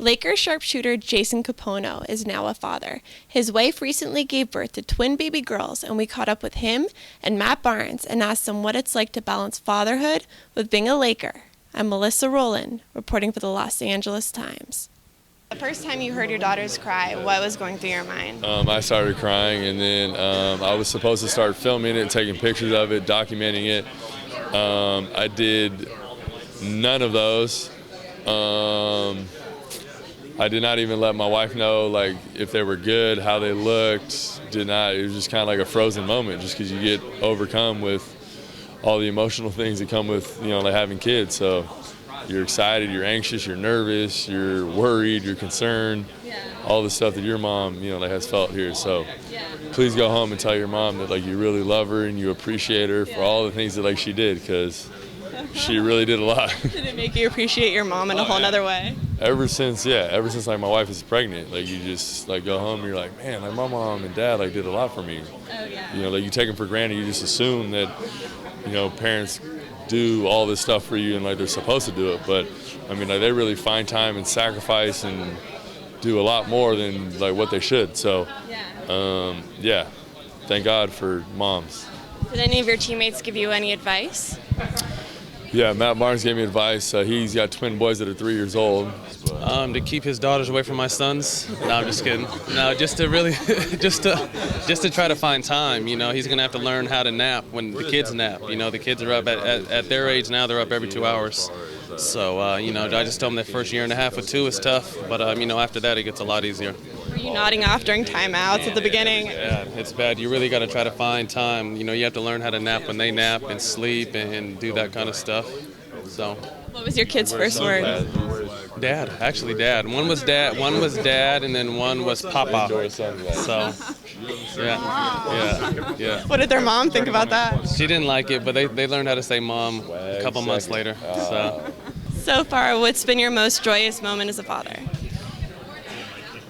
Lakers sharpshooter Jason Kapono is now a father. His wife recently gave birth to twin baby girls, and we caught up with him and Matt Barnes and asked him what it's like to balance fatherhood with being a Laker. I'm Melissa Rohlin, reporting for the Los Angeles Times. The first time you heard your daughters cry, what was going through your mind? I started crying, and then I was supposed to start filming it, taking pictures of it, documenting it. I did none of those. I did not even let my wife know, like, if they were good, how they looked. Did not. It was just kind of like a frozen moment, just because you get overcome with all the emotional things that come with, like having kids. So you're excited, you're anxious, you're nervous, you're worried, you're concerned. All the stuff that your mom, has felt here. So please go home and tell your mom that, you really love her and you appreciate her for all the things that, she did, because she really did a lot. Did it make you appreciate your mom in a whole nother way? Ever since my wife is pregnant, you just go home and you're like, man, my mom and dad did a lot for me. Oh yeah. You take them for granted. You just assume that parents do all this stuff for you and they're supposed to do it, but they really find time and sacrifice and do a lot more than what they should. So thank God for moms. Did any of your teammates give you any advice? Yeah, Matt Barnes gave me advice. He's got twin boys that are 3 years old. To keep his daughters away from my sons. No, I'm just kidding. No, just to really, just to try to find time. He's gonna have to learn how to nap when the kids nap. The kids are up at their age now. They're up every 2 hours. So I just tell them that first year and a half with two is tough, but after that it gets a lot easier. Were you nodding off during timeouts at the beginning? Yeah, it's bad. You really got to try to find time. You have to learn how to nap when they nap and sleep and do that kind of stuff. So. What was your kid's first word? Dad, actually dad. One was dad, and then one was papa. So, yeah. What did their mom think about that? She didn't like it, but they learned how to say mom a couple months later. So far, what's been your most joyous moment as a father?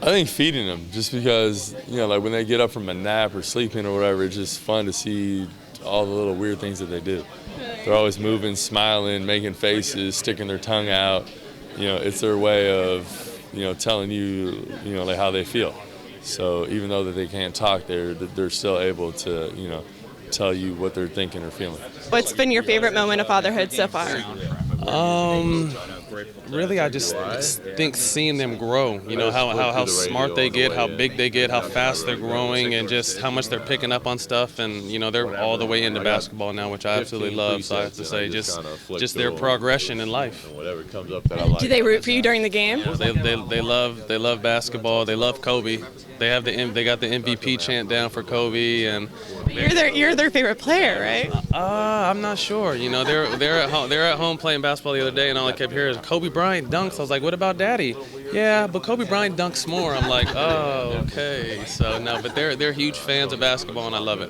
I think feeding them, just because, when they get up from a nap or sleeping or whatever, it's just fun to see all the little weird things that they do. They're always moving, smiling, making faces, sticking their tongue out. It's their way of, telling you, how they feel. So even though that they can't talk, they're still able to, tell you what they're thinking or feeling. What's been your favorite moment of fatherhood so far? Really, I just think seeing them grow, how smart they get, how big they get, how fast they're growing, and just how much they're picking up on stuff. And, they're all the way into basketball now, which I absolutely love. So I have to say, just their progression in life. Do they root for you during the game? They love basketball. They love Kobe. They got the MVP chant down for Kobe, and you're their favorite player, right? I'm not sure. They're at home playing basketball the other day, and all I kept hearing is Kobe Bryant dunks. I was like, what about Daddy? Yeah, but Kobe Bryant dunks more. I'm like, oh, okay. So no, but they're huge fans of basketball, and I love it.